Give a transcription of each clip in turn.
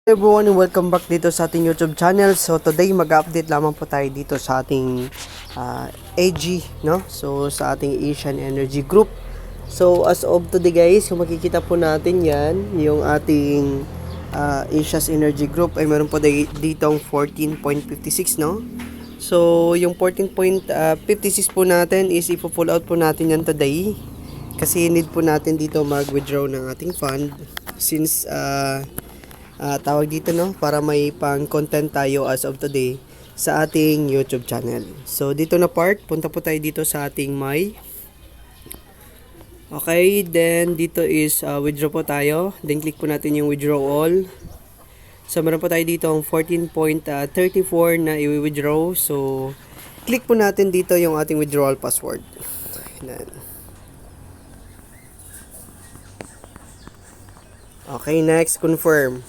Everyone, and welcome back dito sa ating YouTube channel. So today mag-update lamang po tayo dito sa ating AG, no? So sa ating Asian Energy Group. So as of today guys, kung makikita po natin yan, yung ating Asia's Energy Group ay meron po ditong 14.56, no? So yung 14.56 po natin is ipo-pull out po natin yan today. Kasi need po natin dito mag-withdraw ng ating fund since tawag dito, no, para may pang content tayo as of today sa ating YouTube channel. So dito na part, punta po tayo dito sa ating okay, then dito is withdraw po tayo, then click po natin yung withdraw all. So meron po tayo dito ang 14.34 na i-withdraw. So click po natin dito yung ating withdrawal password. Okay, next, confirm.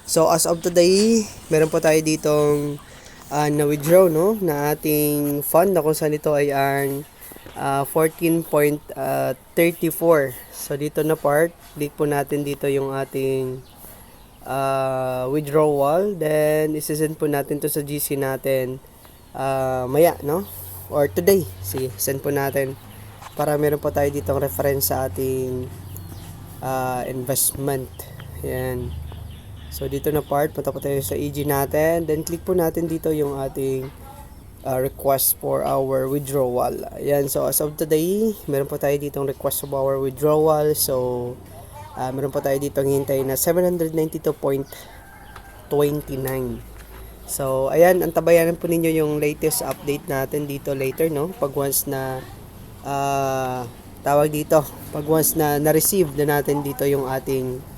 So as of today, meron po tayo ditong na-withdraw, no, na ating fund na kung saan ito ay ang 14.34. So dito na part, click po natin dito yung ating withdrawal. Then isesend po natin to sa GC natin maya, no, or today. Sige, send po natin para meron po tayo ditong reference sa ating investment. Yan. So dito na part, punta po tayo sa EG natin, then click po natin dito yung ating request for our withdrawal. Ayan, so as of today, meron po tayo ditong request of our withdrawal. So meron po tayo ditong hintay na 792.29. So ayan, antabayanan po ninyo yung latest update natin dito later, no, pag once na tawag dito, pag once na na-receive na natin dito yung ating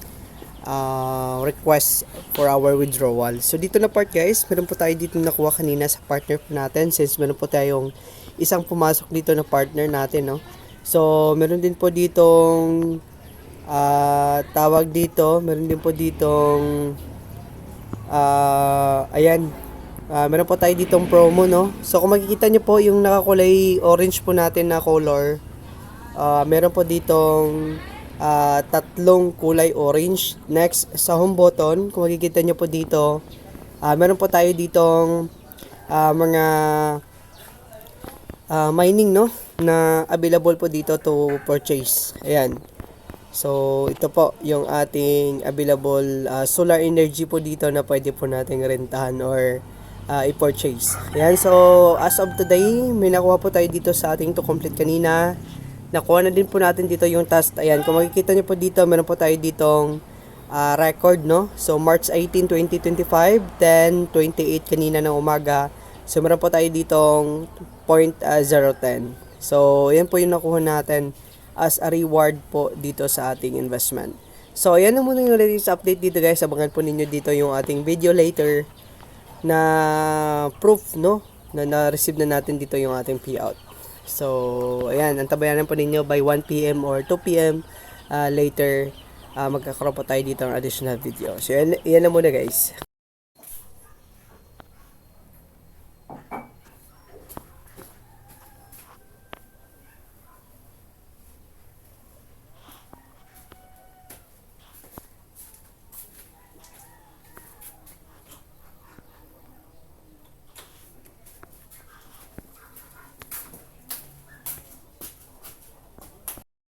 request for our withdrawal. So dito na part guys, meron po tayo dito nakuha kanina sa partner po natin, since meron po tayong isang pumasok dito na partner natin, no. So meron din po ditong tawag dito, meron din po ditong ayan, meron po tayo ditong promo, no. So kung makikita nyo po yung nakakulay orange po natin na color, meron po ditong tatlong kulay orange. Next, sa home button, kung makikita nyo po dito, meron po tayo ditong mga mining, no, na available po dito to purchase. Ayan. So ito po yung ating available solar energy po dito na pwede po nating rentahan or i-purchase. Ayan. So as of today, may nakuha po tayo dito sa ating to complete kanina. Nakuha na din po natin dito yung task. Ayan, kung makikita nyo po dito, meron po tayo ditong record, no. So March 18, 2025, 10:28 kanina ng umaga. So meron po tayo ditong 0.010. So ayan po yung nakuha natin as a reward po dito sa ating investment. So ayan na muna yung latest update dito guys. Abangan po ninyo dito yung ating video later na proof, no, na na-receive na natin dito yung ating payout. So ayan, antabayanan po ninyo by 1 PM or 2 PM later magkakaroon po tayo dito ng additional video. So yan na muna guys.